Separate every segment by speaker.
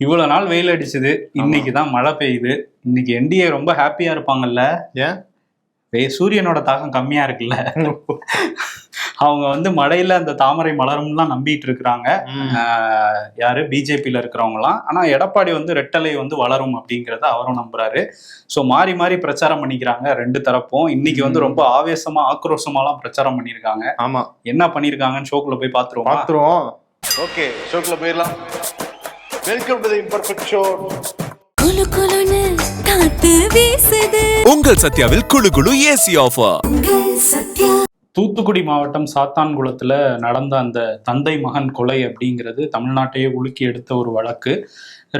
Speaker 1: இவ்வளவு நாள் வெயில் அடிச்சது, இன்னைக்குதான் மழை பெய்யுது. இன்னைக்கு என்டிஏ ரொம்ப ஹாப்பியா இருப்பாங்கல்ல?
Speaker 2: ஏன்?
Speaker 1: சூரியனோட தாக்கம் கம்மியா இருக்குல்ல. அவங்க வந்து மழையில அந்த தாமரை மலரும்லாம் நம்பிட்டு இருக்கிறாங்க. யாரு பிஜேபியில இருக்கிறவங்களாம். ஆனா எடப்பாடி வந்து ரெட்டலை வந்து வளரும் அப்படிங்கறத அவரும் நம்புறாரு. சோ மாறி மாறி பிரச்சாரம் பண்ணிக்கிறாங்க ரெண்டு தரப்பும். இன்னைக்கு வந்து ரொம்ப ஆவேசமா ஆக்ரோஷமாலாம் பிரச்சாரம் பண்ணிருக்காங்க.
Speaker 2: ஆமா,
Speaker 1: என்ன பண்ணிருக்காங்கன்னு ஷோக்குள்ள போய் பாத்துருவோம்.
Speaker 2: ஓகே, ஷோக்குள்ள போயிடலாம். Welcome to the imperfect show.
Speaker 3: குளு குளுன்னு காத்து வீசுது.
Speaker 4: உங்கள் சத்யாவில் குளு குளு ஏசி ஆஃபர்.
Speaker 1: தூத்துக்குடி மாவட்டம் சாத்தான்குளத்துல நடந்த அந்த தந்தை மகன் கொலை அப்படிங்கிறது தமிழ்நாட்டையே உலுக்கி எடுத்த ஒரு வழக்கு.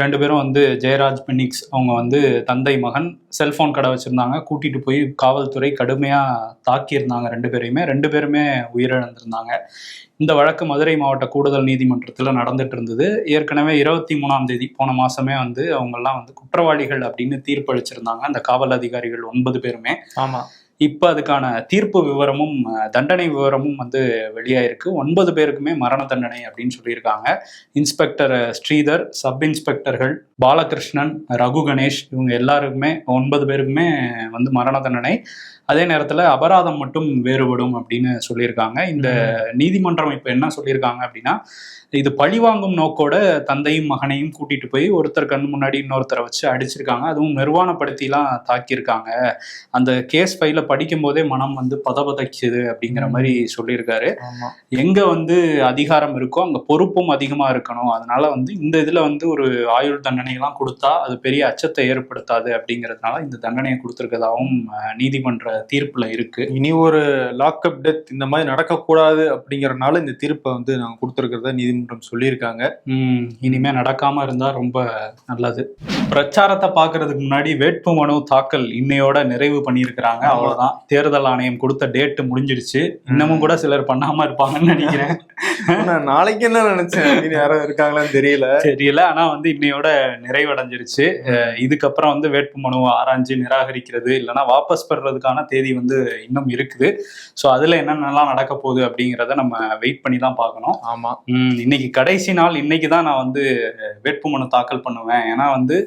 Speaker 1: ரெண்டு பேரும் வந்து ஜெயராஜ் பெனிக்ஸ் அவங்க வந்து தந்தை மகன் செல்போன் கடை வச்சிருந்தாங்க. கூட்டிட்டு போய் காவல்துறை கடுமையா தாக்கியிருந்தாங்க ரெண்டு பேருமே உயிரிழந்திருந்தாங்க. இந்த வழக்கு மதுரை மாவட்ட கூடுதல் நீதிமன்றத்தில் நடந்துட்டு இருந்தது. ஏற்கனவே 23ஆம் தேதி போன மாசமே வந்து அவங்கெல்லாம் வந்து குற்றவாளிகள் அப்படின்னு தீர்ப்பளிச்சிருந்தாங்க அந்த காவல் அதிகாரிகள் 9 பேருமே.
Speaker 2: ஆமா,
Speaker 1: இப்ப அதுக்கான தீர்ப்பு விவரமும் தண்டனை விவரமும் வந்து வெளியாயிருக்கு. 9 பேருக்குமே மரண தண்டனை அப்படின்னு சொல்லியிருக்காங்க. இன்ஸ்பெக்டர் ஸ்ரீதர், சப் இன்ஸ்பெக்டர்கள் பாலகிருஷ்ணன், ரகு கணேஷ் இவங்க எல்லாருக்குமே 9 பேருக்குமே வந்து மரண தண்டனை. அதே நேரத்துல அபராதம் மட்டும் வேறுபடும் அப்படின்னு சொல்லியிருக்காங்க. இந்த நீதிமன்றம் இப்ப என்ன சொல்லியிருக்காங்க அப்படின்னா, இது பழிவாங்கும் நோக்கோட தந்தையும் மகனையும் கூட்டிட்டு போய் ஒருத்தர் கண்ணு முன்னாடி இன்னொருத்தரை வச்சு அடிச்சிருக்காங்க. அதுவும் நிர்வாணப்படுத்திலாம் தாக்கியிருக்காங்க. அந்த கேஸ் ஃபைல படிக்கும் போதே மனம் வந்து பதபதைக்குது அப்படிங்கிற மாதிரி சொல்லியிருக்காரு. எங்க வந்து அதிகாரம் இருக்கோ அங்க பொறுப்பும் அதிகமா இருக்கணும். அதனால வந்து இந்த இதுல வந்து ஒரு ஆயுள் தண்டனை எல்லாம் கொடுத்தா அது பெரிய அச்சத்தை ஏற்படுத்தாது அப்படிங்கிறதுனால இந்த தண்டனையை கொடுத்திருக்கதாகவும் நீதிமன்ற தீர்ப்புல இருக்கு.
Speaker 2: இனி ஒரு லாக்அப் டெத் இந்த மாதிரி நடக்கக்கூடாது அப்படிங்கறதுனால இந்த தீர்ப்பை வந்து நாங்க கொடுத்திருக்கிறத நீதிமன்றம் சொல்லியிருக்காங்க.
Speaker 1: இனிமே நடக்காம இருந்தா ரொம்ப நல்லது. பிரச்சாரத்தை பாக்குறதுக்கு முன்னாடி வேட்பு மனு தாக்கல் இன்னையோட நிறைவு பண்ணியிருக்கிறாங்க. அவ்வளவுதான், தேர்தல் ஆணையம் கொடுத்த டேட் முடிஞ்சிருச்சு. இன்னமும் கூட சிலர் பண்ணாம இருப்பாங்கன்னு நினைக்கிறேன்.
Speaker 2: நாளைக்கு என்ன நினைச்சேன், யாரும் இருக்காங்களான்னு தெரியல.
Speaker 1: ஆனா வந்து இன்னையோட நிறைவடைஞ்சிருச்சு. இதுக்கப்புறம் வந்து வேட்பு மனுவை ஆராய்ஞ்சு நிராகரிக்கிறது இல்லைன்னா வாபஸ் பெறதுக்கான தேதி வந்து இன்னும் இருக்குது. ஸோ அதுல என்னென்னலாம் நடக்க போகுது அப்படிங்கிறத நம்ம வெயிட் பண்ணி தான் பார்க்கணும்.
Speaker 2: ஆமா,
Speaker 1: இன்னைக்கு கடைசி நாள். இன்னைக்கு தான் நான் வந்து வேட்புமனு தாக்கல் பண்ணுவேன். ஏன்னா வந்து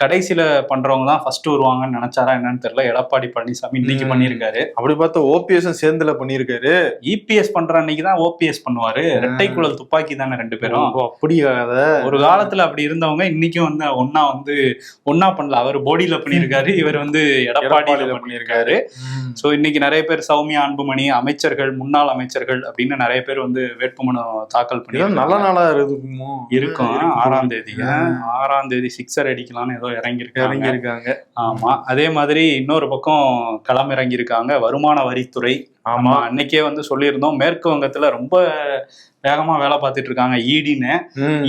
Speaker 1: கடைசியில பண்றவங்க தான் ஃபர்ஸ்ட் வருவாங்கன்னு நினைச்சாரா என்னன்னு தெரியல. எடப்பாடி பழனிசாமி இன்னைக்கு பண்ணியிருக்காரு.
Speaker 2: அப்படி பார்த்தா ஓபிஎஸ் சேர்ந்துல பண்ணியிருக்காரு.
Speaker 1: இபிஎஸ் பண்ற அன்னைக்கு தான் ஓபிஎஸ் பண்ணுவாரு. இரட்டை குழல் துப்பாக்கி தானே ரெண்டு பேரும்.
Speaker 2: அப்படியாத
Speaker 1: ஒரு காலத்துல அப்படி இருந்தவங்க இன்னைக்கும் வந்து ஒன்னா பண்ணல. அவர் போடியில பண்ணியிருக்காரு, இவர் வந்து எடப்பாடியில பண்ணியிருக்காரு. சோ இன்னைக்கு நிறைய பேர் சௌமியா அன்புமணி அமைச்சர்கள், முன்னாள் அமைச்சர்கள் அப்படின்னு நிறைய பேர் வந்து வேட்புமனு தாக்கல் பண்ணி
Speaker 2: நல்ல நாளா
Speaker 1: இருக்கும். 6ஆம் தேதி சிக்ஸர் அடிக்கலாம்னு ஏதோ இறங்கியிருக்காங்க. ஆமா, அதே மாதிரி இன்னொரு பக்கம் களம் இறங்கியிருக்காங்க வருமான வரித்துறை. ஆமா, அன்னைக்கே வந்து சொல்லியிருந்தோம் மேற்கு வங்கத்துல ரொம்ப வேகமா வேலை பார்த்துட்டு இருக்காங்க ஈடின்னு.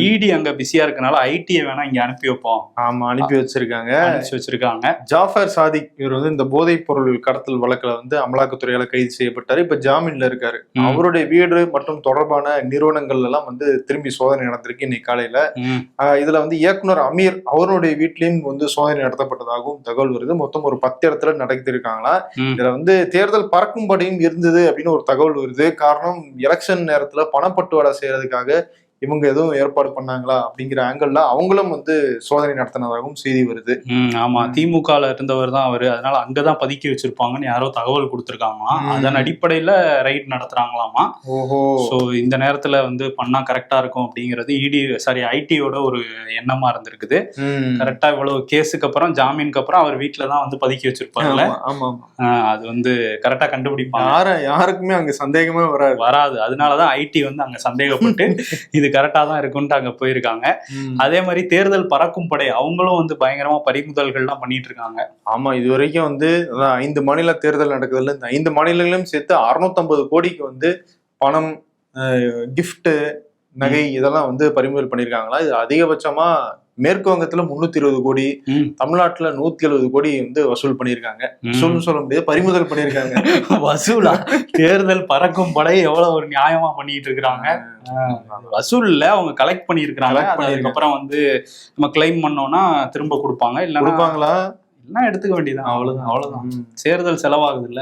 Speaker 1: ஈடி அங்க பிஸியா இருக்கனால ஐடியை வேணா இங்க அனுப்பி வைப்போம்.
Speaker 2: ஆமா, அனுப்பி வச்சிருக்காங்க.
Speaker 1: ஜாஃபர்
Speaker 2: சாதிக் இவர் வந்து இந்த போதைப் பொருள் கடத்தல் வழக்குல வந்து அமலாக்கத்துறையால கைது செய்யப்பட்டாரு. இப்ப ஜாமீன்ல இருக்காரு. அவருடைய வீடு மற்றும் தொடர்பான நிறுவனங்கள் எல்லாம் வந்து திரும்பி சோதனை நடந்திருக்கு இன்னைக்கு காலையில. இதுல வந்து இயக்குனர் அமீர் அவருடைய வீட்லயும் வந்து சோதனை நடத்தப்பட்டதாகவும் தகவல் வருது. மொத்தம் ஒரு 10 இடத்துல நடத்திருக்காங்களா. இதுல வந்து தேர்தல் பறக்கும்படியும் இருந்தது அப்படின்னு ஒரு தகவல் வருது. காரணம், எலெக்ஷன் நேரத்துல பணப்பட்டுவாடா செய்யறதுக்காக இவங்க எதுவும் ஏற்பாடு பண்ணாங்களா அப்படிங்கிற ஆங்கிள் அவங்களும் வந்து சோதனை நடத்தினதாகவும் செய்தி வருது.
Speaker 1: ஆமா, திமுகல இருந்தவர் தான் அவரு. அதனால அங்கதான் பதுக்கி வச்சிருப்பாங்கன்னு யாரோ தகவல் கொடுத்திருக்காங்களாம். அதன் அடிப்படையில ரைட் நடத்துறாங்களாமா.
Speaker 2: ஓஹோ.
Speaker 1: சோ இந்த நேரத்துல வந்து பண்ணா கரெக்டா இருக்கும் அப்படிங்கிறது ஐடியோட ஒரு எண்ணமா இருந்திருக்குது. கரெக்டா இவ்வளவு கேஸுக்கு அப்புறம் ஜாமீனுக்கு அப்புறம் அவர் வீட்டுலதான் வந்து பதுக்கி வச்சிருப்பாங்கல்ல. அது வந்து கரெக்டா கண்டுபிடிப்பாங்க.
Speaker 2: யாருக்குமே அங்க சந்தேகமே
Speaker 1: வராது. அதனாலதான் ஐடி வந்து அங்க சந்தேகப்பட்டு இது கரெக்டா தான் இருக்குன்ட்டு அங்க போயிருக்காங்க. அதே மாதிரி தேர்தல் பறக்கும் படை அவங்களும் வந்து பயங்கரமா பறிமுதல்கள்லாம் பண்ணிட்டு இருக்காங்க.
Speaker 2: ஆமா, இது வரைக்கும் வந்து 5 மாநில தேர்தல் நடக்குதுல, இந்த 5 மாநிலங்களையும் சேர்த்து 650 கோடிக்கு வந்து பணம், கிஃப்ட், நகை இதெல்லாம் வந்து பறிமுதல் பண்ணிருக்காங்களா. இது அதிகபட்சமா மேற்கு வங்கத்துல 320 கோடி, தமிழ்நாட்டுல 170 கோடி வந்து வசூல் பண்ணிருக்காங்க. சொல்ல முடியாது, பறிமுதல் பண்ணிருக்காங்க.
Speaker 1: வசூலா? தேர்தல் பறக்கும் படை எவ்வளவு ஒரு நியாயமா பண்ணிட்டு இருக்கிறாங்க. வசூல்ல அவங்க கலெக்ட் பண்ணிருக்காங்க. அதுக்கப்புறம் வந்து நம்ம கிளைம் பண்ணோம்னா திரும்ப கொடுப்பாங்க. இல்ல
Speaker 2: கொடுப்பாங்களா
Speaker 1: எல்லாம் எடுத்துக்க வேண்டியதான், அவ்வளவுதான். தேர்தல் செலவாகுது இல்ல.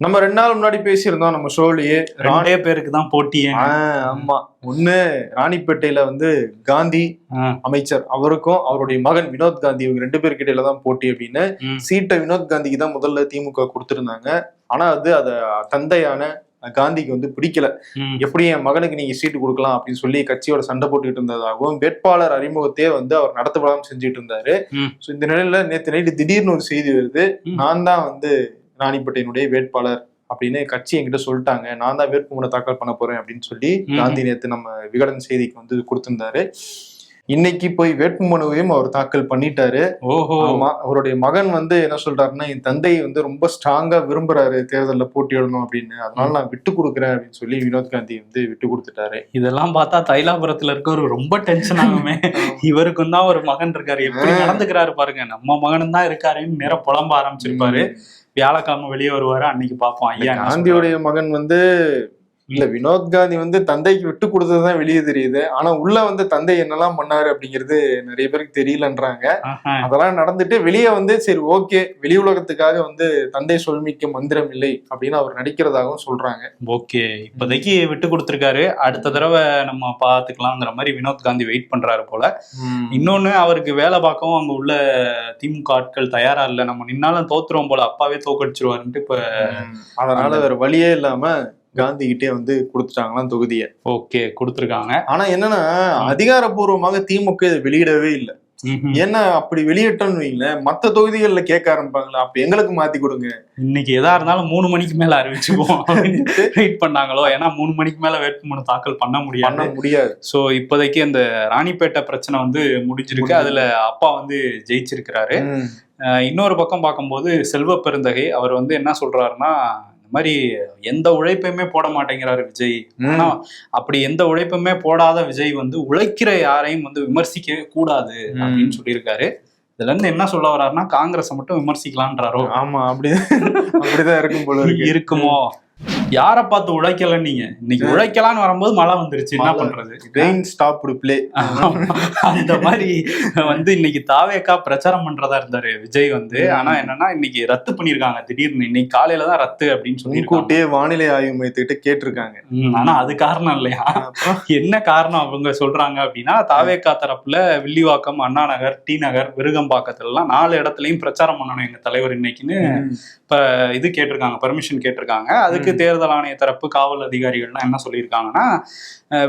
Speaker 2: நம்ம 2 நாள் முன்னாடி பேசியிருந்தோம் நம்ம ஷோலயே,
Speaker 1: 2 பேருக்கு தான் போட்டியே.
Speaker 2: ஆமா, ஒண்ணு ராணிப்பேட்டையில வந்து காந்தி அமைச்சர் அவருக்கும் அவருடைய மகன் வினோத் காந்தி, இவங்க 2 பேருக்கு இடையில தான் போட்டி அப்படின்னு சீட்டை வினோத் காந்திக்கு தான் முதல்ல திமுக கொடுத்திருந்தாங்க. ஆனா அத தந்தையான காந்திக்கு வந்து பிடிக்கல. எப்படி என் மகனுக்கு நீங்க சீட்டு கொடுக்கலாம் அப்படின்னு சொல்லி கட்சியோட சண்டை போட்டுக்கிட்டு இருந்ததாகவும் வேட்பாளர் அறிமுகத்தையே வந்து அவர் நடத்தப்படாம செஞ்சுட்டு இருந்தாரு. இந்த நிலையில நேற்று நைட்டு திடீர்னு ஒரு செய்தி வருது, நான் தான் வந்து ராணிப்பேட்டையினுடைய வேட்பாளர் அப்படின்னு கட்சி என்கிட்ட சொல்லிட்டாங்க, நான் தான் வேட்புமனு தாக்கல் பண்ண போறேன் அப்படின்னு சொல்லி காந்தி நேற்று நம்ம விகடன் செய்திக்கு வந்து கொடுத்திருந்தாரு. இன்னைக்கு போய் வேட்புமனுவையும் அவர் தாக்கல் பண்ணிட்டாரு. ஆமா, அவருடைய மகன் வந்து என்ன சொல்றாருன்னா, என் தந்தை வந்து ரொம்ப ஸ்ட்ராங்கா விரும்புறாரு தேர்தலில் போட்டியிடணும் அப்படின்னு, அதனால நான் விட்டு கொடுக்குறேன் அப்படின்னு சொல்லி வினோத் காந்தி வந்து விட்டு கொடுத்துட்டாரு.
Speaker 1: இதெல்லாம் பார்த்தா தைலாபுரத்துல இருக்கவர் ரொம்ப டென்ஷன் ஆகுமே. இவருக்கும் தான் ஒரு மகன் இருக்காரு, எப்படி நடந்துக்கிறாரு பாருங்க, நம்ம மகனும் தான் இருக்காருன்னு நேர புலம்ப ஆரம்பிச்சிருப்பாரு. வியாழக்கிழமை வெளியே வருவாரு, அன்னைக்கு பார்ப்போம். ஐயா,
Speaker 2: காந்தியோடைய மகன் வந்து இல்ல, வினோத் காந்தி வந்து தந்தைக்கு விட்டு கொடுத்ததுதான் வெளியே தெரியுது. ஆனா உள்ள வந்து தந்தை என்னெல்லாம் பண்ணாரு அப்படிங்கிறது நிறைய பேருக்கு தெரியலன்றாங்க. அதெல்லாம் நடந்துட்டு வெளியே வந்து சரி ஓகே, வெளி உலகத்துக்காக வந்து தந்தை சொல்மிக்க மந்திரம் இல்லை அப்படின்னு அவர் நடிக்கிறதாகவும் சொல்றாங்க.
Speaker 1: ஓகே, இப்போதைக்கு விட்டு கொடுத்துருக்காரு, அடுத்த தடவை நம்ம பாத்துக்கலாங்கிற மாதிரி வினோத் காந்தி வெயிட் பண்றாரு போல. இன்னொன்னு, அவருக்கு வேலை பார்க்கவும் அங்க உள்ள திமுக ஆட்கள் தயாரா இல்ல, நம்ம நின்னாலும் தோத்துருவோம் போல, அப்பாவே தோக்கடிச்சிருவாருன்ட்டு இப்ப
Speaker 2: அதனால வேற வழியே இல்லாம காந்தி கிட்டே வந்து கொடுத்துட்டாங்களாம் தொகுதியை.
Speaker 1: ஓகே, கொடுத்துருக்காங்க.
Speaker 2: ஆனா என்னன்னா, அதிகாரப்பூர்வமாக திமுக இதை வெளியிடவே இல்லை. ஏன்னா அப்படி வெளியிட்டோம்னு வைங்களேன், மத்த தொகுதிகள்ல கேட்க ஆரம்பிப்பாங்களா, அப்ப எங்களுக்கு மாத்தி கொடுங்க,
Speaker 1: இன்னைக்கு எதா இருந்தாலும் 3 மணிக்கு மேல அறிவிச்சுக்குவோம் வெயிட் பண்ணாங்களோ. ஏன்னா 3 மணிக்கு மேல வேட்புமனு தாக்கல் பண்ண முடியாது. சோ இப்போதைக்கு அந்த ராணிப்பேட்டை பிரச்சனை வந்து முடிஞ்சிருக்கு, அதுல அப்பா வந்து ஜெயிச்சிருக்கிறாரு. இன்னொரு பக்கம் பார்க்கும்போது செல்வ பெருந்தகை அவர் வந்து என்ன சொல்றாருன்னா, இந்த மாதிரி எந்த உழைப்பையுமே போட மாட்டேங்கிறாரு விஜய். ஆனா அப்படி எந்த உழைப்புமே போடாத விஜய் வந்து உழைக்கிற யாரையும் வந்து விமர்சிக்கவே கூடாது அப்படின்னு சொல்லியிருக்காரு. இதுல இருந்து என்ன சொல்ல வர்றாருன்னா, காங்கிரஸை மட்டும் விமர்சிக்கலான்றாரோ.
Speaker 2: ஆமா, அப்படிதான் இருக்கும் போல
Speaker 1: இருக்குமோ. யாரை பார்த்து உழைக்கல நீங்க, இன்னைக்கு உழைக்கலான்னு வரும்போது மழை வந்துருச்சு, என்ன பண்றது,
Speaker 2: ரெயின் ஸ்டாப்டு ப்ளே.
Speaker 1: அந்த மாதிரி வந்து இன்னைக்கு தாவேக்கா பிரச்சாரம் பண்றதா இருந்தாரு விஜய் வந்து. ஆனா என்னன்னா, இன்னைக்கு ரத்து பண்ணிருக்காங்க திடீர்னு, இன்னைக்கு காலையில தான் ரத்து அப்படின்னு சொல்லி
Speaker 2: கூட்டியே வானிலை ஆய்வு மையத்துக்கிட்ட கேட்டிருக்காங்க.
Speaker 1: ஆனா அது காரணம் இல்லையா, என்ன காரணம் அவங்க சொல்றாங்க அப்படின்னா, தாவேக்கா தரப்புல வில்லிவாக்கம், அண்ணா நகர், டி நகர், விருகம்பாக்கத்துல எல்லாம் 4 இடத்துலயும் பிரச்சாரம் பண்ணணும் எங்க தலைவர் இன்னைக்குன்னு இப்ப இது கேட்டிருக்காங்க, பெர்மிஷன் கேட்டிருக்காங்க. அதுக்கு தேர்தல் ஆணைய தரப்பு காவல் அதிகாரிகள்லாம் என்ன சொல்லியிருக்காங்கன்னா,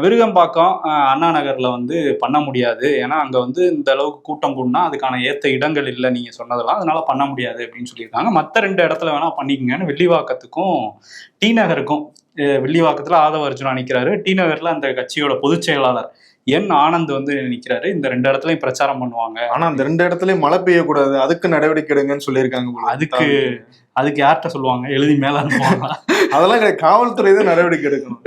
Speaker 1: விருகம்பாக்கம், அண்ணா நகர்ல வந்து பண்ண முடியாது, ஏன்னா அங்க வந்து இந்த அளவுக்கு கூட்டம் கூடனா அதுக்கான ஏத்த இடங்கள் இல்லை நீங்க சொன்னதெல்லாம், அதனால பண்ண முடியாது அப்படின்னு சொல்லியிருக்காங்க. மற்ற 2 இடத்துல வேணா பண்ணிக்கங்கன்னு வில்லிவாக்கத்துக்கும் டி நகருக்கும். வில்லிவாக்கத்துல ஆதவ அர்ஜுனா நிக்கிறாரு, டி நகர்ல அந்த கட்சியோட பொதுச் செயலாளர் என் ஆனந்த் வந்து நிக்கிறாரு. இந்த 2 இடத்துலயும் பிரச்சாரம் பண்ணுவாங்க.
Speaker 2: ஆனா அந்த 2 இடத்துலயும் மழை பெய்யக்கூடாது, அதுக்கு நடவடிக்கை எடுங்கன்னு சொல்லியிருக்காங்க.
Speaker 1: அதுக்கு யார்கிட்ட சொல்லுவாங்க, எழுதி மேல அனுப்புவாங்க.
Speaker 2: அதெல்லாம் காவல்துறை தான் நடவடிக்கை எடுக்கணும்.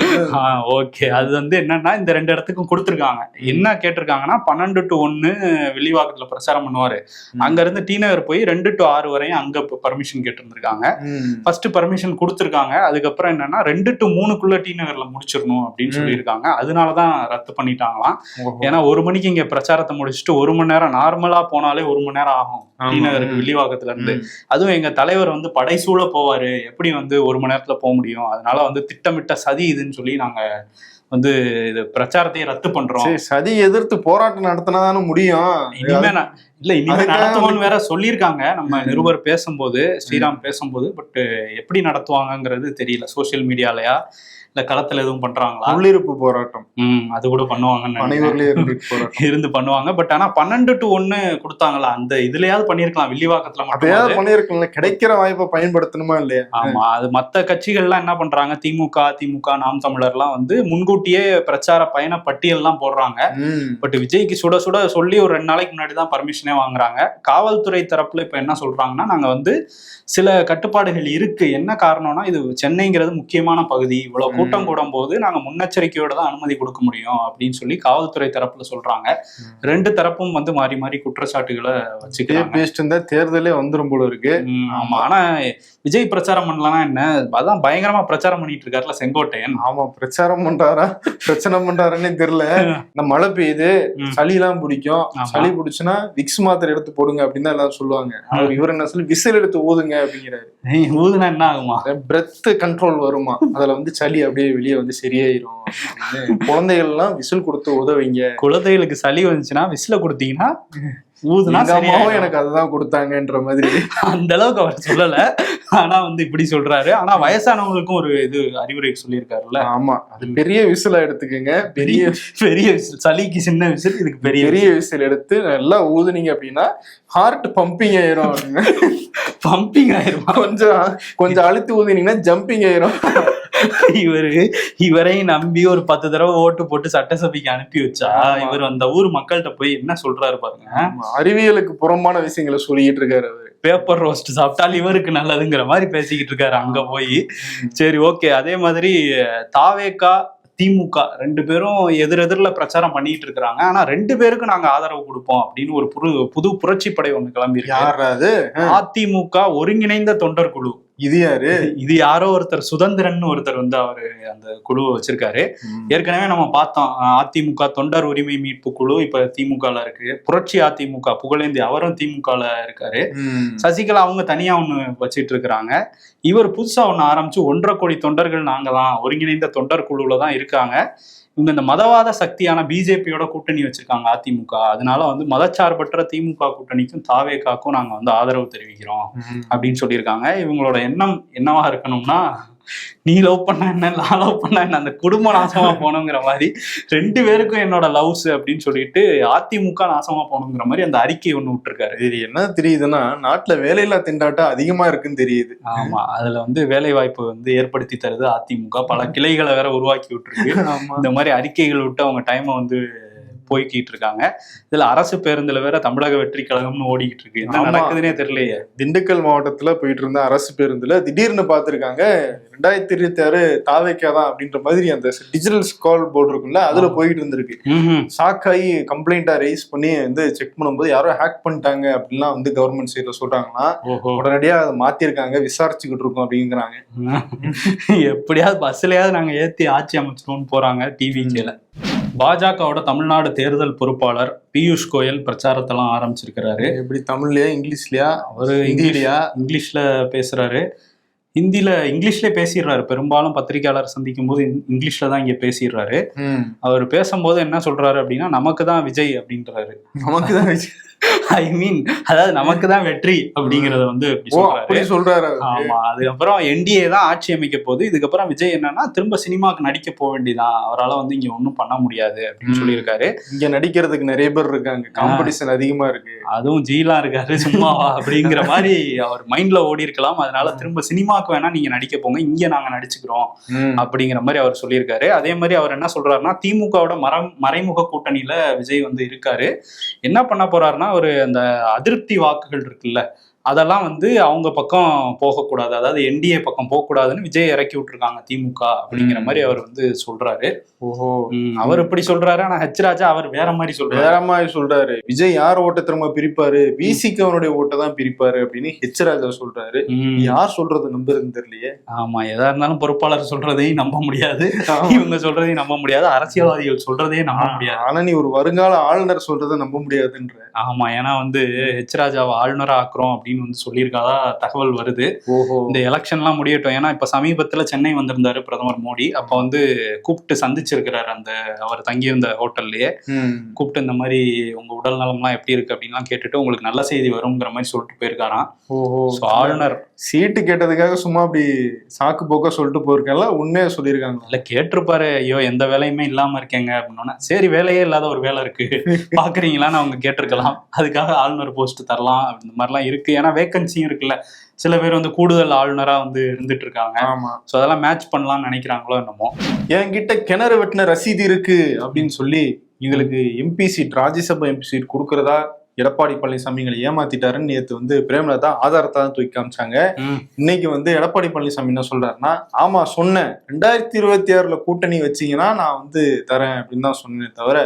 Speaker 1: ஓகே, அது வந்து என்னன்னா, இந்த 2 இடத்துக்கும் கொடுத்துருக்காங்க. என்ன கேட்டிருக்காங்கன்னா, 12 to 1 வில்லிவாக்கத்துல பிரச்சாரம் பண்ணுவாரு, அங்க இருந்து டி நகர் போய் 2 to 6 வரையும் அங்க பர்மிஷன் கேட்டிருந்திருக்காங்க. ஃபர்ஸ்ட் பர்மிஷன் கொடுத்துருக்காங்க, அதுக்கப்புறம் என்னன்னா 2 to 3க்குள்ள டி நகர்ல முடிச்சிடணும் அப்படின்னு சொல்லியிருக்காங்க. அதனாலதான் ரத்து பண்ணிட்டாங்களாம். ஏன்னா 1 மணிக்கு இங்க பிரச்சாரத்தை முடிச்சுட்டு 1 மணி நேரம், நார்மலா போனாலே 1 மணி நேரம் ஆகும் டி நகருக்கு வில்லிவாக்கத்துல இருந்து. அதுவும் எங்க தலைவர் வந்து படைசூழ போவாரு, எப்படி வந்து 1 மணி நேரத்துல போக முடியும், அதனால வந்து திட்டமிட்ட சதி இதுன்னு சொல்லி நாங்க வந்து இது பிரச்சாரத்தையே ரத்து பண்றோம்.
Speaker 2: சதி எதிர்த்து போராட்டம் நடத்தினாதானே முடியும்.
Speaker 1: இனிமே நடத்துவோம்னு வேற சொல்லியிருக்காங்க நம்ம நிருபர் பேசும்போது, ஸ்ரீராம் பேசும்போது. பட் எப்படி நடத்துவாங்கங்கிறது தெரியல. சோசியல் மீடியாலயா இல்ல களத்துல எதுவும் பண்றாங்களா,
Speaker 2: உள்ளிருப்பு போராட்டம்
Speaker 1: அது கூட பண்ணுவாங்கன்னு இருந்து பண்ணுவாங்க. பட் ஆனா 12 to 1 கொடுத்தாங்களா, அந்த இதுலயாவது பண்ணிருக்கலாம், வில்லிவாக்கத்துல மட்டும்
Speaker 2: பண்ணிருக்கலாம். கிடைக்கிற வாய்ப்பை பயன்படுத்தணுமா இல்லையா?
Speaker 1: ஆமா, அது மத்த கட்சிகள்லாம் என்ன பண்றாங்க, திமுக, நாம் தமிழர்லாம் வந்து முன்கூட்டியே பிரச்சார பயண பட்டியல் எல்லாம் போடுறாங்க. பட் விஜய்க்கு சுட சுட சொல்லி ஒரு 2 நாளைக்கு முன்னாடி தான் பர்மிஷனே வாங்குறாங்க. காவல்துறை தரப்புல இப்ப என்ன சொல்றாங்கன்னா, நாங்க வந்து சில கட்டுப்பாடுகள் இருக்கு, என்ன காரணம்னா இது சென்னைங்கிறது முக்கியமான பகுதி, இவ்வளவு கூட்டம் கூடும் போது நாங்க முன்னெச்சரிக்கையோட தான் அனுமதி கொடுக்க முடியும் அப்படின்னு சொல்லி காவல்துறை தரப்புல சொல்றாங்க. 2 தரப்பும் வந்து மாறி மாறி குற்றச்சாட்டுகளை வச்சுக்கிட்டு
Speaker 2: தேர்தலே வந்துரும் போல இருக்கு.
Speaker 1: ஆமா, ஆனா விஜய் பிரச்சாரம் பண்ணலன்னா என்ன, அதான் பயங்கரமா பிரச்சாரம் பண்ணிட்டு இருக்காருல செங்கோட்டையன்.
Speaker 2: ஆமா, பிரச்சாரம் பண்றாரா, பிரச்சனை பண்றாருன்னே தெரியல. இந்த மழை பெய்யுது, சளி எல்லாம் பிடிக்கும், சளி பிடிச்சுன்னா விக்ஸ் மாத்திரை எடுத்து போடுங்க அப்படின்னு தான் எல்லாரும் சொல்லுவாங்க. இவர் என்ன சொல்லி விசில் எடுத்து ஊதுங்க அப்படிங்கிறாரு.
Speaker 1: ஊதுனா என்ன ஆகுமா?
Speaker 2: பிரெத் கண்ட்ரோல் வருமா, அதுல வந்து சளி அப்படியே வெளியே வந்து சரியாயிரும் அப்படின்னு குழந்தைகள் எல்லாம் விசில் கொடுத்து உதவிங்க.
Speaker 1: குழந்தைகளுக்கு சளி வந்துச்சுன்னா விசில கொடுத்தீங்கன்னா ஊதுனா
Speaker 2: அம்மாவும் எனக்கு அதுதான் கொடுத்தாங்கன்ற மாதிரி.
Speaker 1: அந்த அளவுக்கு அவர் சொல்லல, ஆனா வந்து இப்படி சொல்றாரு. ஆனா வயசானவங்களுக்கும் ஒரு இது அறிவுரை சொல்லியிருக்காருல்ல.
Speaker 2: ஆமா, அது பெரிய விசிலா எடுத்துக்கங்க. பெரிய
Speaker 1: பெரிய விசில், சளிக்கு சின்ன விசில், இதுக்கு பெரிய
Speaker 2: விசில் எடுத்து நல்லா ஊதுனீங்க அப்படின்னா ஹார்ட் பம்பிங் ஆயிரும்.
Speaker 1: பம்பிங் ஆயிரும்.
Speaker 2: கொஞ்சம் அழுத்தி ஊதினீங்கன்னா ஜம்பிங் ஆயிரும்.
Speaker 1: இவரையும் நம்பி ஒரு 10 தடவை ஓட்டு போட்டு சட்டசபைக்கு அனுப்பி வச்சா இவர் அந்த ஊர் மக்கள்கிட்ட போய் என்ன சொல்றாரு பாருங்க.
Speaker 2: அறிவியலுக்கு புறம்பான விஷயங்களை சொல்லிட்டு இருக்காரு அவரு.
Speaker 1: பேப்பர் ரோஸ்ட் சாப்பிட்டால் இவருக்கு நல்லதுங்கிற மாதிரி பேசிக்கிட்டு இருக்காரு அங்க போய். சரி, ஓகே. அதே மாதிரி தாவேகா திமுக 2 பேரும் எதிரெதிரில் பிரச்சாரம் பண்ணிட்டு இருக்கிறாங்க. ஆனா 2 பேருக்கு நாங்க ஆதரவு கொடுப்போம் அப்படின்னு ஒரு புது புரட்சி படை ஒண்ணு கிளம்பி
Speaker 2: இருக்கு.
Speaker 1: அதிமுக ஒருங்கிணைந்த தொண்டர் குழு.
Speaker 2: இது யாரு?
Speaker 1: இது யாரோ ஒருத்தர், சுதந்திரன் ஒருத்தர் வந்து அவரு அந்த குழுவை வச்சிருக்காரு. ஏற்கனவே நம்ம பார்த்தோம், அதிமுக தொண்டர் உரிமை மீட்பு குழு இப்ப திமுகல இருக்கு. புரட்சி அதிமுக புகழேந்தி அவரும் திமுகல இருக்காரு. சசிகலா அவங்க தனியா ஒண்ணு வச்சிட்டு இருக்கிறாங்க. இவர் புதுசா ஒண்ணு ஆரம்பிச்சு 1.5 கோடி தொண்டர்கள் நாங்க தான் ஒருங்கிணைந்த தொண்டர் குழுல தான் இருக்காங்க. இவங்க இந்த மதவாத சக்தியான பிஜேபியோட கூட்டணி வச்சிருக்காங்க அதிமுக. அதனால வந்து மதச்சார்பற்ற திமுக கூட்டணிக்கும் தாவேகாக்கும் நாங்க வந்து ஆதரவு தெரிவிக்கிறோம் அப்படின்னு சொல்லியிருக்காங்க. இவங்களோட எண்ணம் என்னவா இருக்கணும்னா, நீ லவ் பண்ண என்ன, நான் லவ் பண்ண என்ன, அந்த குடும்ப நாசமா போகணுங்கிற மாதிரி 2 பேருக்கும் என்னோட லவ்ஸ் அப்படின்னு சொல்லிட்டு அதிமுக நாசமா போகணுங்கிற மாதிரி அந்த அறிக்கை ஒண்ணு விட்டுருக்காரு.
Speaker 2: இது என்ன தெரியுதுன்னா, நாட்டுல வேலையில்லா திண்டாட்டம் அதிகமா இருக்குன்னு தெரியுது.
Speaker 1: ஆமா, அதுல வந்து வேலை வாய்ப்பு வந்து ஏற்படுத்தி தருது அதிமுக. பல கிளைகளை வேற உருவாக்கி விட்டுருக்கு. இந்த மாதிரி அறிக்கைகள் விட்டு அவங்க டைமை வந்து போய்கிட்டு இருக்காங்க. இதுல அரசு பேருந்துல வேற தமிழக வெற்றி கழகம்னு ஓடிக்கிட்டு இருக்கு. என்ன நடக்குதுன்னே தெரியலையே.
Speaker 2: திண்டுக்கல் மாவட்டத்துல போயிட்டு இருந்த அரசு பேருந்துல திடீர்னு பாத்துருக்காங்க 2026 தாவேக்கா தான் அப்படின்ற மாதிரி அந்த டிஜிட்டல் ஸ்கால் போர்டு இருக்குல்ல, அதுல போயிட்டு இருந்திருக்கு. ஷாக்காயி கம்ப்ளைண்டா ரைஸ் பண்ணி வந்து செக் பண்ணும்போது யாரோ ஹேக் பண்ணிட்டாங்க அப்படின்லாம் வந்து கவர்மெண்ட் சைட்ல சொல்றாங்கன்னா, உடனடியா அதை மாத்திருக்காங்க, விசாரிச்சுக்கிட்டு இருக்கோம் அப்படிங்கிறாங்க.
Speaker 1: எப்படியாவது பஸ்லயாவது நாங்க ஏத்தி ஆட்சி அமைச்சிட்டோம்னு போறாங்க டிவில. பாஜகவோட தமிழ்நாடு தேர்தல் பொறுப்பாளர் பியூஷ் கோயல் பிரச்சாரத்தெல்லாம் ஆரம்பிச்சிருக்கிறாரு.
Speaker 2: எப்படி, தமிழ்லயா இங்கிலீஷ்லயா?
Speaker 1: அவரு இங்கிலீஷ்ல பேசுறாரு. இங்கிலீஷ்ல பேசிடுறாரு. பெரும்பாலும் பத்திரிகையாளர் சந்திக்கும் போது இங்கிலீஷ்ல தான் இங்க பேசிடுறாரு. அவர் பேசும்போது என்ன சொல்றாரு அப்படின்னா, நமக்கு தான் விஜய் அப்படின்றாரு.
Speaker 2: நமக்கு தான் விஜய்,
Speaker 1: ஐ மீன், அதாவது நமக்கு தான் வெற்றி அப்படிங்கறத வந்து
Speaker 2: சொல்றாரு.
Speaker 1: ஆமா, அதுக்கப்புறம் என்டிஏ தான் ஆட்சி அமைக்க போகுது. இதுக்கப்புறம் விஜய் என்னன்னா திரும்ப சினிமாக்கு நடிக்க போக வேண்டியதான், அவரால் வந்து இங்க ஒன்றும் பண்ண முடியாது அப்படின்னு சொல்லியிருக்காரு.
Speaker 2: இங்க நடிக்கிறதுக்கு நிறைய பேர் இருக்காங்க, காம்படிஷன் அதிகமா இருக்கு,
Speaker 1: அதுவும் ஜீலாம் இருக்காரு, சும்மாவா அப்படிங்கிற மாதிரி அவர் மைண்ட்ல ஓடி இருக்கலாம். அதனால திரும்ப சினிமாக்கு வேணா நீங்க நடிக்க போங்க, இங்க நாங்க நடிச்சுக்கிறோம் அப்படிங்கிற மாதிரி அவர் சொல்லியிருக்காரு. அதே மாதிரி அவர் என்ன சொல்றாருன்னா, திமுகவோட மறைமுக கூட்டணியில விஜய் வந்து இருக்காரு. என்ன பண்ண போறாருன்னா, ஒரு அந்த அதிருப்தி வாக்குகள் இருக்குல்ல, அதெல்லாம் வந்து அவங்க பக்கம் போகக்கூடாது, அதாவது என்டிஏ பக்கம் போகக்கூடாதுன்னு விஜய் இறக்கி விட்டுருக்காங்க திமுக அப்படிங்கிற மாதிரி அவர் வந்து சொல்றாரு.
Speaker 2: ஓஹோ,
Speaker 1: அவர் இப்படி சொல்றாரு. ஆனா ஹெச் ராஜா அவர் வேற மாதிரி
Speaker 2: சொல்றாரு. விஜய் யார் ஓட்டை திரும்ப பிரிப்பாரு, விசிக்கு அவனுடைய ஓட்டை தான் பிரிப்பாரு அப்படின்னு ஹெச் ராஜா சொல்றாரு. யார் சொல்றது நம்புறதுன்னு தெரியலையே.
Speaker 1: ஆமா, எதா இருந்தாலும் பொறுப்பாளர் சொல்றதையும் நம்ப முடியாது, இவங்க சொல்றதையும் நம்ப முடியாது, அரசியல்வாதிகள் சொல்றதையும் நம்ப முடியாது.
Speaker 2: ஆனா நீ ஒரு வருங்கால ஆளுநர் சொல்றதை நம்ப முடியாதுன்ற.
Speaker 1: ஆமா, ஏன்னா வந்து ஹெச் ராஜாவை ஆளுநரா ஆக்குறோம் அப்படின்னு வந்து சொல்லியிருக்காதா தகவல் வருது. இந்த எலெக்ஷன்லாம் முடியட்டும். ஏன்னா இப்ப சமீபத்துல சென்னை வந்திருந்தாரு பிரதமர் மோடி. அப்ப வந்து கூப்பிட்டு சந்திச்சிருக்கிறாரு, அந்த அவர் தங்கியிருந்த ஹோட்டல்லையே கூப்பிட்டு இந்த மாதிரி உங்க உடல் நலம்லாம் எப்படி இருக்கு அப்படின்லாம் கேட்டுட்டு உங்களுக்கு நல்ல செய்தி வருங்கிற மாதிரி சொல்லிட்டு போயிருக்காராம். ஆளுநர்
Speaker 2: சீட்டு கேட்டதுக்காக சும்மா அப்படி சாக்கு போக்க சொல்லிட்டு போயிருக்கல, உண்மையா சொல்லியிருக்காங்க.
Speaker 1: இல்ல கேட்டிருப்பாரு, ஐயோ எந்த வேலையுமே இல்லாம இருக்கேங்க அப்படின்னா, சரி வேலையே இல்லாத ஒரு வேலை இருக்கு பாக்குறீங்களான்னு அவங்க கேட்டிருக்கலாம். அதுக்காக ஆளுநர் போஸ்ட் தரலாம் இந்த மாதிரிலாம் இருக்கு. ஏன்னா வேகன்சியும் இருக்குல்ல, சில பேர் வந்து கூடுதல் ஆளுநரா வந்து இருந்துட்டு இருக்காங்க. சோ அதெல்லாம் மேட்ச் பண்ணலாம்னு நினைக்கிறாங்களோ என்னமோ.
Speaker 2: என்கிட்ட கிணறு வெட்டின ரசீது இருக்கு அப்படின்னு சொல்லி எங்களுக்கு MP seat, Rajya Sabha MP seat கொடுக்கறதா எடப்பாடி பழனிசாமிகளை ஏமாத்திட்டாருன்னு நேற்று வந்து பிரேமலதா ஆதாரத்தை தான் தூக்கி காமிச்சாங்க. இன்னைக்கு வந்து எடப்பாடி பழனிசாமி என்ன சொல்றாருன்னா, ஆமா சொன்னேன் 2026 கூட்டணி வச்சீங்கன்னா நான் வந்து தரேன் அப்படின்னு தான் சொன்னேன், தவிர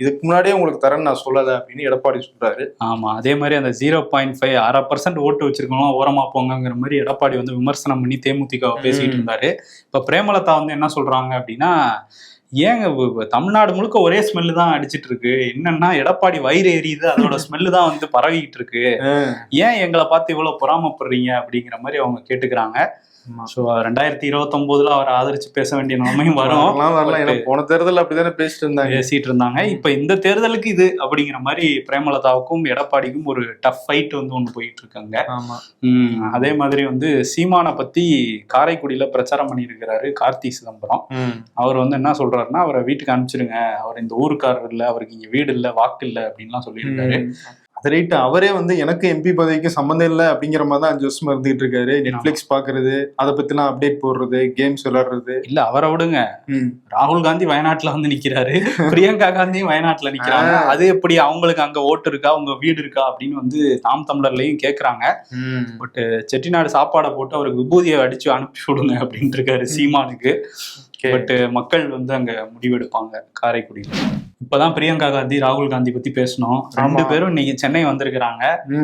Speaker 2: இதுக்கு முன்னாடியே உங்களுக்கு தரேன்னு நான் சொல்லலை அப்படின்னு எடப்பாடி சொல்றாரு.
Speaker 1: ஆமா, அதே மாதிரி அந்த 0.5 1/2% ஓட்டு வச்சிருக்கணும் ஓரமா போங்கிற மாதிரி எடப்பாடி வந்து விமர்சனம் பண்ணி தேமுதிக பேசிட்டு இருந்தாரு. இப்ப பிரேமலதா வந்து என்ன சொல்றாங்க அப்படின்னா, ஏங்க தமிழ்நாடு முழுக்க ஒரே ஸ்மெல்லு தான் அடிச்சிட்டு இருக்கு. என்னன்னா எடப்பாடி வயிறு எரியுது, அதோட ஸ்மெல்லு தான் வந்து பரவிக்கிட்டு இருக்கு. ஏன் எங்களை பார்த்து இவ்வளவு பொறாமப்படுறீங்க அப்படிங்கிற மாதிரி அவங்க கேட்டுக்கிறாங்க. ஸோ 2029 அவரை ஆதரிச்சு பேச வேண்டிய நிலைமையும் வரும்.
Speaker 2: போன தேர்தல் அப்படிதானே பேசிட்டு இருந்தாங்க.
Speaker 1: இப்ப இந்த தேர்தலுக்கு இது அப்படிங்கிற மாதிரி பிரேமலதாவுக்கும் எடப்பாடிக்கும் ஒரு டஃப் ஃபைட் வந்து ஒண்ணு போயிட்டு இருக்காங்க. அதே மாதிரி வந்து சீமானை பத்தி காரைக்குடியில பிரச்சாரம் பண்ணியிருக்கிறாரு கார்த்தி சிதம்பரம். அவர் வந்து என்ன சொல்றாருன்னா, அவரை வீட்டுக்கு அனுப்பிச்சிருங்க, அவர் இந்த ஊருக்காரர் இல்ல, அவருக்கு இங்க வீடு இல்ல, வாக்கு இல்ல அப்படின்லாம் சொல்லியிருக்காரு.
Speaker 2: அது ரைட்டு. அவரே வந்து எனக்கு எம்பி பதவிக்கு சம்மந்தம் இல்லை அப்படிங்கிற மாதிரி தான் 5 வருஷமா இருந்துகிட்டு இருக்காரு. நெட்ஃபிளிக்ஸ் பாக்குறது, அதை பத்திலாம் அப்டேட் போடுறது, கேம்ஸ் விளையாடுறது.
Speaker 1: இல்ல அவரை விடுங்க, ராகுல் காந்தி வயநாட்டுல வந்து நிக்கிறாரு, பிரியங்கா காந்தியும் வயநாட்டுல நிக்கிறாங்க. அது எப்படி அவங்களுக்கு அங்க ஓட்டு இருக்கா, உங்க வீடு இருக்கா அப்படின்னு வந்து நாம் தமிழர்லயும் கேக்குறாங்க. பட் செட்டிநாடு சாப்பாடை போட்டு அவருக்கு விபூதியை அடிச்சு அனுப்பி விடுங்க அப்படின்ட்டு இருக்காரு சீமானுக்கு. பட் மக்கள் வந்து அங்க முடிவெடுப்பாங்க காரைக்குடியில். இப்பதான் பிரியங்கா காந்தி ராகுல் காந்தி பத்தி பேசணும். 2 பேரும் இன்னைக்கு சென்னை வந்திருக்கிறாங்க.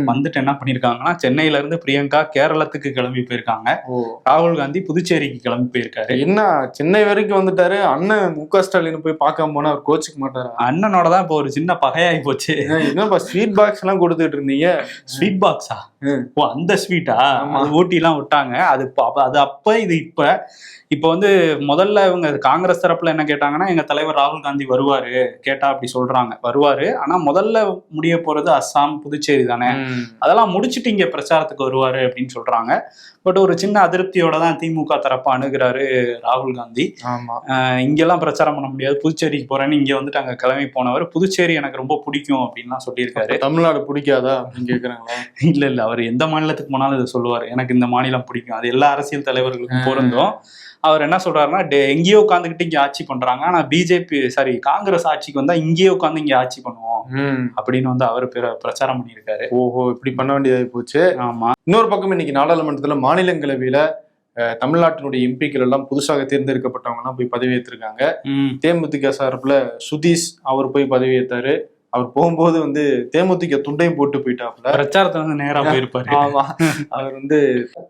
Speaker 1: வந்துட்டு என்ன பண்ணிருக்காங்கன்னா, சென்னையில இருந்து பிரியங்கா கேரளத்துக்கு கிளம்பி போயிருக்காங்க. ராகுல் காந்தி புதுச்சேரிக்கு கிளம்பி போயிருக்காரு.
Speaker 2: என்ன சென்னை வரைக்கும் வந்துட்டாரு. அண்ணன் முக ஸ்டாலின் போய் பார்க்காம போனா அவர் கோச்சுக்க மாட்டாரு.
Speaker 1: அண்ணனோட தான் இப்போ ஒரு சின்ன பகையாகி போச்சு.
Speaker 2: என்னப்பா ஸ்வீட் பாக்ஸ் எல்லாம் கொடுத்துட்டு இருந்தீங்க?
Speaker 1: ஸ்வீட் பாக்ஸா? ஓ அந்த ஸ்வீட்டா? ஊட்டி எல்லாம் விட்டாங்க. அது அப்ப இது இப்ப வந்து முதல்ல இவங்க காங்கிரஸ் தரப்புல என்ன கேட்டாங்கன்னா, எங்க தலைவர் ராகுல் காந்தி வருவாரு கேட்டா அப்படி சொல்றாங்க. வருவாரு, ஆனா முதல்ல முடிய போறது அஸ்ஸாம் புதுச்சேரி தானே, அதெல்லாம் முடிச்சுட்டு இங்க பிரச்சாரத்துக்கு வருவாரு அப்படின்னு சொல்றாங்க. பட் ஒரு சின்ன அதிருப்தியோட தான் திமுக தரப்ப அணுகிறாரு ராகுல் காந்தி. இங்கெல்லாம் பிரச்சாரம் பண்ண முடியாது, புதுச்சேரிக்கு போறேன்னு இங்க வந்துட்டு அங்க கிளம்பி போனவர். புதுச்சேரி எனக்கு ரொம்ப பிடிக்கும் அப்படின்லாம் சொல்லியிருக்காரு.
Speaker 2: தமிழ்நாடு பிடிக்காதா அப்படின்னு கேக்குறாங்களா?
Speaker 1: இல்ல அவர் எந்த மாநிலத்துக்கு போனாலும் இதை சொல்லுவாரு, எனக்கு இந்த மாநிலம் பிடிக்கும். அது எல்லா அரசியல் தலைவர்களுக்கும் பொருந்தும். அவர் என்ன சொல்றாருன்னா, எங்கேயோ உட்காந்துக்கிட்டு இங்க ஆட்சி பண்றாங்க, ஆனா காங்கிரஸ் ஆட்சிக்கு வந்தா இங்கேயே உட்காந்து இங்க ஆட்சி பண்ணுவோம் அப்படின்னு வந்து அவர் பிரச்சாரம் பண்ணியிருக்காரு.
Speaker 2: ஓஹோ, இப்படி பண்ண வேண்டியதாகி போச்சு.
Speaker 1: ஆமா.
Speaker 2: இன்னொரு பக்கம் இன்னைக்கு நாடாளுமன்றத்துல மாநிலங்களவையில தமிழ்நாட்டினுடைய எம்பிக்கள் எல்லாம் புதுசாக தேர்ந்தெடுக்கப்பட்டவங்க எல்லாம் போய் பதவியேற்றிருக்காங்க. தேமுதிக சார்பில் சுதீஷ் அவர் போய் பதவியேற்றாரு. அவர் போகும்போது வந்து தேமுதிக துண்டையும் போட்டு போயிட்டாப்ல.
Speaker 1: பிரச்சாரத்தை வந்து நேரா போயிருப்பாரு.
Speaker 2: ஆமா, அவர் வந்து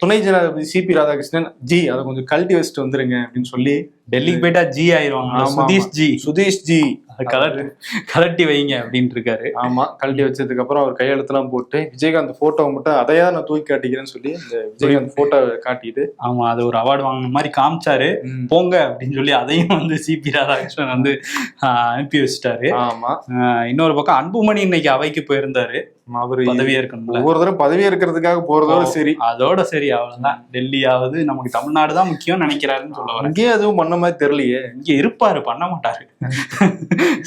Speaker 2: துணை ஜனாதிபதி சிபி ராதாகிருஷ்ணன் ஜி அதை கொஞ்சம் கழட்டி வச்சுட்டு வந்துருங்க அப்படின்னு சொல்லி
Speaker 1: டெல்லிக்கு போயிட்டா ஜி ஆயிரும். சுதீஷ் ஜி கலட்டி வைங்க அப்படின்ட்டு இருக்காரு.
Speaker 2: ஆமா, கழட்டி வச்சதுக்கு அப்புறம் அவர் கையெழுத்தெல்லாம் போட்டு விஜயகாந்த் போட்டோவை மட்டும் அதையா நான் தூக்கி காட்டிக்கிறேன்னு சொல்லி இந்த விஜயகாந்த் போட்டோ காட்டிட்டு,
Speaker 1: ஆமா அது ஒரு அவார்டு வாங்கின மாதிரி காமிச்சாரு. போங்க அப்படின்னு சொல்லி அதையும் வந்து சிபி ராதாகிருஷ்ணன் வந்து அனுப்பி வச்சுட்டாரு.
Speaker 2: ஆமா.
Speaker 1: இன்னொரு பக்கம் அன்புமணி இன்னைக்கு அவைக்கு போயிருந்தாரு. அவரு பதவியேற்கணும்.
Speaker 2: ஒவ்வொரு தடவை பதவியேற்கிறதுக்காக போறதோட சரி,
Speaker 1: அதோட சரி, அவ்வளவுதான். டெல்லியாவது நமக்கு தமிழ்நாடு தான் முக்கியம் நினைக்கிறாருன்னு சொல்ல வரேன்.
Speaker 2: இங்கே எதுவும் பண்ண மாதிரி தெரியலையே.
Speaker 1: இங்க இருப்பாரு, பண்ண மாட்டாரு.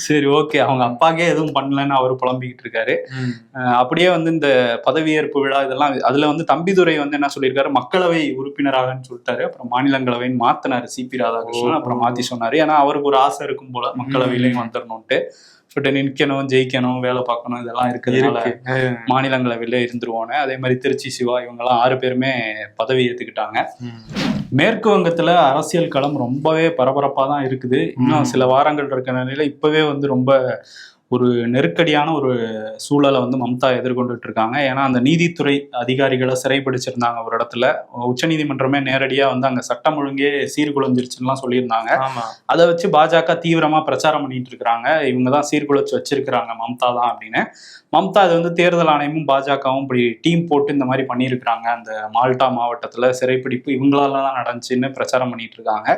Speaker 1: சரி, ஓகே, அவங்க அப்பாக்கே எதுவும் பண்ணலன்னு அவரு புலம்பிக்கிட்டு இருக்காரு. அப்படியே வந்து இந்த பதவியேற்பு விழா இதெல்லாம் அதுல வந்து தம்பிதுரை வந்து என்ன சொல்லியிருக்காரு, மக்களவை உறுப்பினராகன்னு சொல்லிட்டாரு. அப்புறம் மாநிலங்களவைன்னு மாத்தினாரு சிபி ராதாகிருஷ்ணன். அப்புறம் மாத்தி சொன்னாரு, ஏன்னா அவருக்கு ஒரு ஆசை இருக்கும் போல மக்களவையிலையும் வந்துடணும்ட்டு. நிற்கணும், ஜெயிக்கணும், வேலை பார்க்கணும், இதெல்லாம் இருக்கிறதுனால மாநிலங்களவையில இருந்துருவானே. அதே மாதிரி திருச்சி சிவா இவங்கெல்லாம் 6 பேருமே பதவி ஏற்றுக்கிட்டாங்க. மேற்கு வங்கத்துல அரசியல் களம் ரொம்பவே பரபரப்பா தான் இருக்குது. இன்னும் சில வாரங்கள் இருக்கிற நிலையில இப்பவே வந்து ரொம்ப ஒரு நெருக்கடியான ஒரு சூழலை வந்து மம்தா எதிர்கொண்டுட்டு இருக்காங்க. ஏன்னா அந்த நீதித்துறை அதிகாரிகளை சிறைப்பிடிச்சிருந்தாங்க ஒரு இடத்துல. உச்சநீதிமன்றமே நேரடியா வந்து அங்க சட்டம் ஒழுங்கே சீர்குலைஞ்சிருச்சுலாம் சொல்லியிருந்தாங்க. அதை வச்சு பாஜக தீவிரமா பிரச்சாரம் பண்ணிட்டு இருக்கிறாங்க. இவங்கதான் சீர்குலைச்சு வச்சிருக்கிறாங்க மம்தா தான் அப்படின்னு. மம்தா அது வந்து தேர்தல் ஆணையமும் பாஜகவும் இப்படி டீம் போட்டு இந்த மாதிரி பண்ணியிருக்கிறாங்க. அந்த மால்டா மாவட்டத்துல சிறைப்பிடிப்பு இவங்களால தான் நடந்துச்சுன்னு பிரச்சாரம் பண்ணிட்டு இருக்காங்க.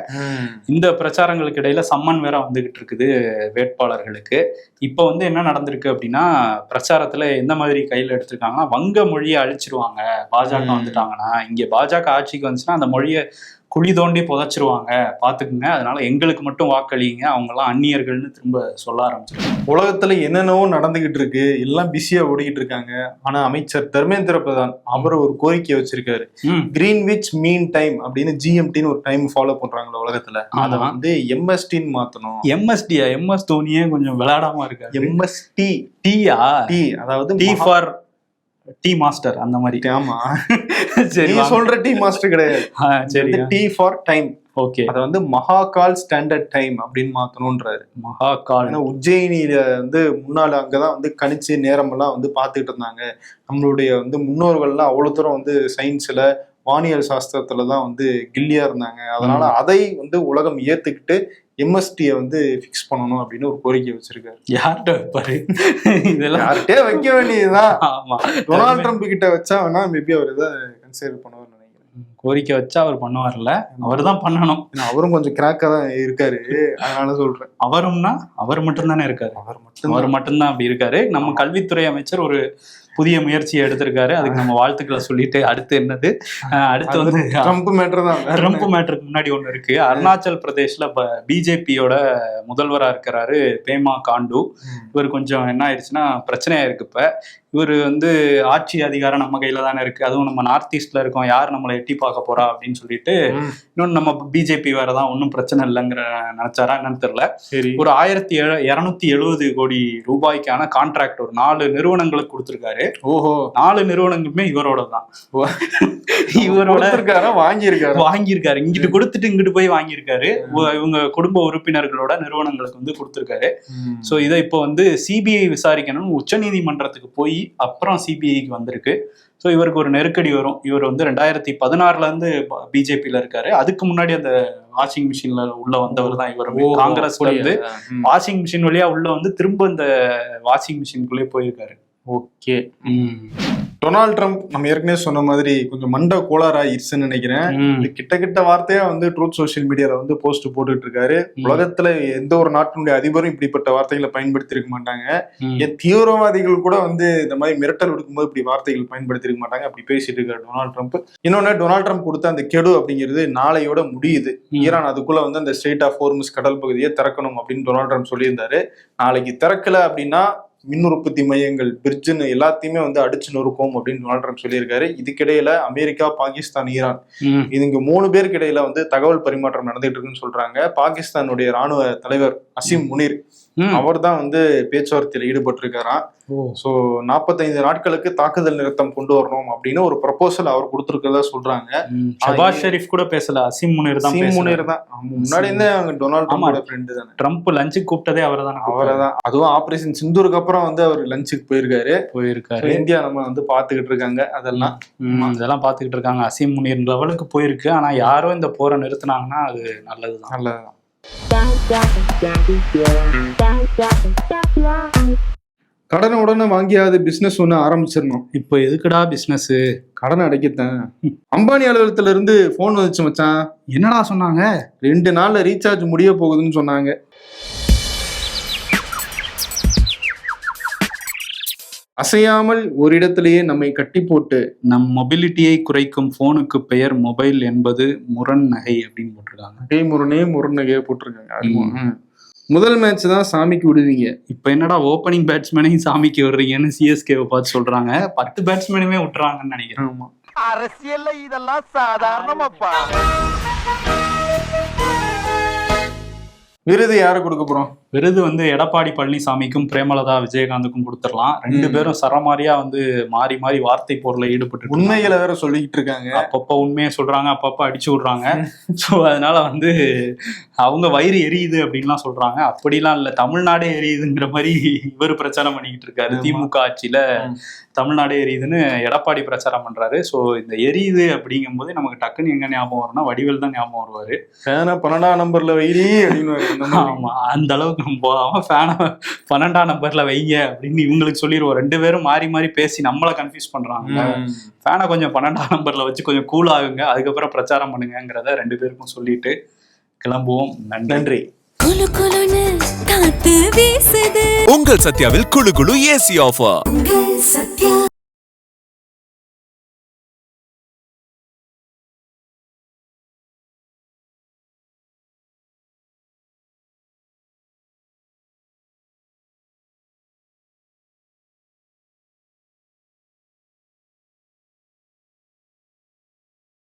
Speaker 1: இந்த பிரச்சாரங்களுக்கு இடையில சம்மன் வேற வந்துகிட்டு இருக்குது வேட்பாளர்களுக்கு. இப்போ வந்து என்ன நடந்திருக்கு அப்படின்னா, பிரச்சாரத்துல எந்த மாதிரி கையில எடுத்திருக்காங்கன்னா, வங்க மொழியை அழிச்சிருவாங்க பாஜக வந்துட்டாங்கன்னா. இங்க பாஜக ஆட்சிக்கு வந்துச்சுன்னா அந்த மொழியை குழி தோண்டி புதைச்சிருவாங்க, பாத்துக்குங்க, அதனால எங்களுக்கு மட்டும் வாக்களிங்க, அவங்க எல்லாம் அந்நியர்கள்னு திரும்ப சொல்ல ஆரம்பிச்சிருக்காங்க.
Speaker 2: உலகத்துல என்னென்னவோ நடந்துகிட்டு இருக்கு, எல்லாம் பிஸியா ஓடிக்கிட்டு இருக்காங்க. ஆனா அமைச்சர் தர்மேந்திர பிரதான் அவர் ஒரு கோரிக்கை வச்சிருக்காரு. கிரீன்விச் மீன் டைம் அப்படின்னு ஜிஎம்டின்னு ஒரு டைம் ஃபாலோ பண்றாங்களா உலகத்துல, அதை வந்து எம்எஸ்டின்னு மாத்தணும்.
Speaker 1: எம்எஸ்டியா? எம்எஸ் தோனியே கொஞ்சம் விளையாடாம இருக்காரு.
Speaker 2: எம்எஸ்டி
Speaker 1: டியா?
Speaker 2: டி, அதாவது
Speaker 1: டி ஃபார் டீ மாஸ்டர் அந்த மாதிரி.
Speaker 2: ஆமா, சரி, சொல்ற டீ மாஸ்டர் கிடையாது.
Speaker 1: சரி,
Speaker 2: டி ஃபார் டைம்.
Speaker 1: ஓகே,
Speaker 2: அத வந்து மகாகால் ஸ்டாண்டர்ட் டைம் அப்படின்னு மாத்தணும்ன்றாரு.
Speaker 1: மகாகால்
Speaker 2: உஜ்ஜயினியில வந்து முன்னால அங்கதான் வந்து கணிச்சு நேரம் எல்லாம் வந்து பாத்துக்கிட்டு இருந்தாங்க. நம்மளுடைய வந்து முன்னோர்கள்லாம் அவ்வளவு தூரம் வந்து சயின்ஸ்ல வானியல் சாஸ்திரத்துலதான் வந்து கில்லியா இருந்தாங்க. அதனால அதை வந்து உலகம் ஏத்துக்கிட்டு எம்எஸ்டியை வந்து ஃபிக்ஸ் பண்ணணும் அப்படின்னு ஒரு கோரிக்கை வச்சிருக்காரு.
Speaker 1: யார்கிட்ட வைப்பாரு இதெல்லாம்?
Speaker 2: யார்கிட்டயே வைக்க வேண்டியதுதான்.
Speaker 1: ஆமா,
Speaker 2: டொனால்ட் ட்ரம்ப் கிட்ட வச்சா வேணா மேபி அவர் இதை கன்சிடர் பண்ணுவார் நினைக்கிறேன்.
Speaker 1: கோரிக்கை வச்சா அவர் பண்ணுவார்ல, அவர் தான் பண்ணணும்.
Speaker 2: அவரும் கொஞ்சம் கிராக்கா தான் இருக்காரு, அதனால சொல்றேன்.
Speaker 1: அவரும்னா அவர் மட்டும்தானே இருக்காரு, அவர் மட்டும்தான் அப்படி இருக்காரு. நம்ம கல்வித்துறை அமைச்சர் ஒரு புதிய முயற்சியை எடுத்திருக்காரு, அதுக்கு நம்ம வாழ்த்துக்களை சொல்லிட்டு அடுத்து என்னது, அடுத்து வந்து
Speaker 2: ட்ரம்ப் மேட்டர் தான்.
Speaker 1: ட்ரம்ப் மேட்டருக்கு முன்னாடி ஒண்ணு இருக்கு. அருணாச்சல் பிரதேஷ்ல பிஜேபியோட முதல்வரா இருக்கிறாரு பேமா காண்டு. இவர் கொஞ்சம் என்ன ஆயிடுச்சுன்னா பிரச்சனையா இருக்கு. இப்ப இவர் வந்து ஆட்சி அதிகாரம் நம்ம கையில தானே இருக்கு, அதுவும் நம்ம நார்த் ஈஸ்ட்ல இருக்கோம், யார் நம்மளை எட்டி பார்க்க போறா அப்படின்னு சொல்லிட்டு இன்னொன்னு நம்ம பிஜேபி வேறதான், ஒன்றும் பிரச்சனை இல்லைங்கிற நினைச்சாரா என்னன்னு தெரியல. ஒரு 1270 கோடி ரூபாய்க்கான கான்ட்ராக்ட் ஒரு 4 நிறுவனங்களுக்கு கொடுத்திருக்காரு.
Speaker 2: ஓஹோ,
Speaker 1: 4 நிறுவனங்களுமே இவரோட தான். இவரோட வாங்கியிருக்காரு, இங்கிட்டு கொடுத்துட்டு இங்கிட்டு போய் வாங்கியிருக்காரு. இவங்க குடும்ப உறுப்பினர்களோட நிறுவனங்களுக்கு வந்து கொடுத்திருக்காரு. சோ இதை இப்போ வந்து சிபிஐ விசாரிக்கணும்னு உச்ச நீதிமன்றத்துக்கு போய் அப்புறம் சிபிஐக்கு வந்திருக்கு. ஸோ இவருக்கு ஒரு நெருக்கடி வரும். இவர் வந்து 2016 இருந்து பிஜேபியில இருக்காரு. அதுக்கு முன்னாடி அந்த வாஷிங் மிஷின்ல உள்ள வந்தவர் தான் இவர். காங்கிரஸ்ல இருந்து வாஷிங் மிஷின் வழியா உள்ள வந்து திரும்ப இந்த வாஷிங் மிஷின்குள்ளே போயிருக்காரு.
Speaker 2: ஓகே. டொனால்ட் ட்ரம்ப் நம்ம ஏற்கனவே சொன்ன மாதிரி கொஞ்சம் மண்ட கோளாறாயிருச்சுன்னு நினைக்கிறேன். இது கிட்ட வார்த்தையா வந்து ட்ரூத் சோசியல் மீடியால வந்து போஸ்ட் போட்டுட்டு இருக்காரு. உலகத்துல எந்த ஒரு நாட்டினுடைய அதிபரும் இப்படிப்பட்ட வார்த்தைகளை பயன்படுத்தி இருக்க மாட்டாங்க. தீவிரவாதிகள் கூட வந்து இந்த மாதிரி மிரட்டல் விடுக்கும்போது இப்படி வார்த்தைகள் பயன்படுத்தி இருக்க மாட்டாங்க. அப்படி பேசிட்டு இருக்காரு டொனால்ட் ட்ரம்ப். இன்னொன்னு, டொனால்ட் ட்ரம்ப் கொடுத்த அந்த கெடு அப்படிங்கிறது நாளையோட முடியுது. ஈரான் அதுக்குள்ள வந்து அந்த ஸ்ட்ரெய்ட் ஆஃப் ஹோர்முஸ் கடல் பகுதியை திறக்கணும் அப்படின்னு டொனால்ட் ட்ரம்ப் சொல்லியிருந்தாரு. நாளைக்கு திறக்கல அப்படின்னா மின் உற்பத்தி மையங்கள், பிரிட்ஜுன்னு எல்லாத்தையுமே வந்து அடிச்சு நொறுக்கும் அப்படின்னு டொனால்ட் ட்ரம்ப் சொல்லியிருக்காரு. இதுக்கிடையில அமெரிக்கா, பாகிஸ்தான், ஈரான் இதுங்க 3 பேருக்கு இடையில வந்து தகவல் பரிமாற்றம் நடந்துட்டு இருக்குன்னு சொல்றாங்க. பாகிஸ்தானுடைய ராணுவ தலைவர் அசீம் முனீர் அவர் தான் வந்து பேச்சுவார்த்தையில ஈடுபட்டிருக்காராம். சோ 45 நாட்களுக்கு தாக்குதல் நிறுத்தம் கொண்டு வரணும் அப்படின்னு ஒரு ப்ரொபோசல் அவர் கொடுத்திருக்கிறதா சொல்றாங்க.
Speaker 1: ஷபாஸ் ஷெரீப் கூட பேசல, அசீம் முனீர் தான்.
Speaker 2: முன்னாடி இருந்தே அவங்க டொனால்ட் ட்ரம்போட ஃப்ரெண்டு தானே.
Speaker 1: ட்ரம்ப் லஞ்சுக்கு கூப்பிட்டதே அவரைதான்.
Speaker 2: அதுவும் ஆபரேஷன் சிந்தூருக்கு அப்புறம் வந்து அவர் லஞ்சுக்கு போயிருக்காரு. இந்தியா நம்ம வந்து பாத்துக்கிட்டு இருக்காங்க.
Speaker 1: அதெல்லாம் பாத்துக்கிட்டு இருக்காங்க. அசீம் முனீர் லெவலுக்கு போயிருக்கு. ஆனா யாரும் இந்த போரை நிறுத்தினாங்கன்னா அது நல்லதுதான்.
Speaker 2: கடனை உடனே வாங்கியாவது பிசினஸ் ஒண்ணு ஆரம்பிச்சிடணும்.
Speaker 1: இப்போ எதுக்குடா பிசினஸ்?
Speaker 2: கடனை அடைக்கத்தான். அம்பானி அலுவலகத்துல இருந்து போன் வந்துச்சு மச்சான்.
Speaker 1: என்னடா சொன்னாங்க?
Speaker 2: 2 நாள்ல ரீசார்ஜ் முடிய போகுதுன்னு சொன்னாங்க. அசையாமல் ஒரு இடத்திலேயே நம்மை கட்டி போட்டு
Speaker 1: நம் மொபிலிட்டியை குறைக்கும் போனுக்கு பெயர் மொபைல் என்பது முரண் நகை அப்படின்னு போட்டிருக்காங்க.
Speaker 2: முரண் நகையை போட்டிருக்காங்க. முதல் மேட்ச் தான் சாமிக்கு விடுவீங்க.
Speaker 1: இப்ப என்னடா ஓப்பனிங் பேட்ஸ்மேனையும் சாமிக்கு விடுறீங்கன்னு சிஎஸ்கேவை பார்த்து சொல்றாங்க. 10 பேட்ஸ்மேனுமே விட்டுறாங்கன்னு நினைக்கிறேன்.
Speaker 5: அரசியல்ல இதெல்லாம் சாதாரணமாப்பா.
Speaker 2: விருது யாரு கொடுக்க போறோம்?
Speaker 1: விருது வந்து எடப்பாடி பழனிசாமிக்கும் பிரேமலதா விஜயகாந்துக்கும் கொடுத்துடலாம். 2 பேரும் சரமாரியா வந்து மாறி மாறி வார்த்தை போர்ல ஈடுபட்டு
Speaker 2: உண்மைகளை வேற சொல்லிக்கிட்டு இருக்காங்க.
Speaker 1: அப்பப்ப உண்மையை சொல்றாங்க, அப்பப்ப அடிச்சு விடுறாங்க. ஸோ அதனால வந்து அவங்க வயிறு எரியுது அப்படின்லாம் சொல்றாங்க. அப்படிலாம் இல்லை, தமிழ்நாடே எரியுதுங்கிற மாதிரி இவர் பிரச்சாரம் பண்ணிக்கிட்டு இருக்காரு. திமுக ஆட்சியில தமிழ்நாடே எரியுதுன்னு எடப்பாடி பிரச்சாரம் பண்றாரு. ஸோ இந்த எரியுது அப்படிங்கும் போது நமக்கு டக்குன்னு எங்க ஞாபகம் வரும்னா வடிவேல் தான் ஞாபகம் வருவாரு.
Speaker 2: 12ஆம் நம்பர்ல வைரி அப்படின்னு.
Speaker 1: ஆமா, அந்த அளவுக்கு போகாம ஃபேனை 12ஆம் நம்பர்ல வைங்க அப்படின்னு இவங்களுக்கு சொல்லிடுவோம். 2 பேரும் மாறி மாறி பேசி நம்மளை கன்ஃபியூஸ் பண்றாங்க. ஃபேனை கொஞ்சம் 12ஆம் நம்பர்ல வச்சு கொஞ்சம் கூல் ஆகுங்க, அதுக்கப்புறம் பிரச்சாரம் பண்ணுங்கிறத 2 பேருக்கும் சொல்லிட்டு கிளம்புவோம். நன்றி.
Speaker 3: உங்கள்
Speaker 4: சத்யாவில் குளு குளு ஏசி ஆஃபர்.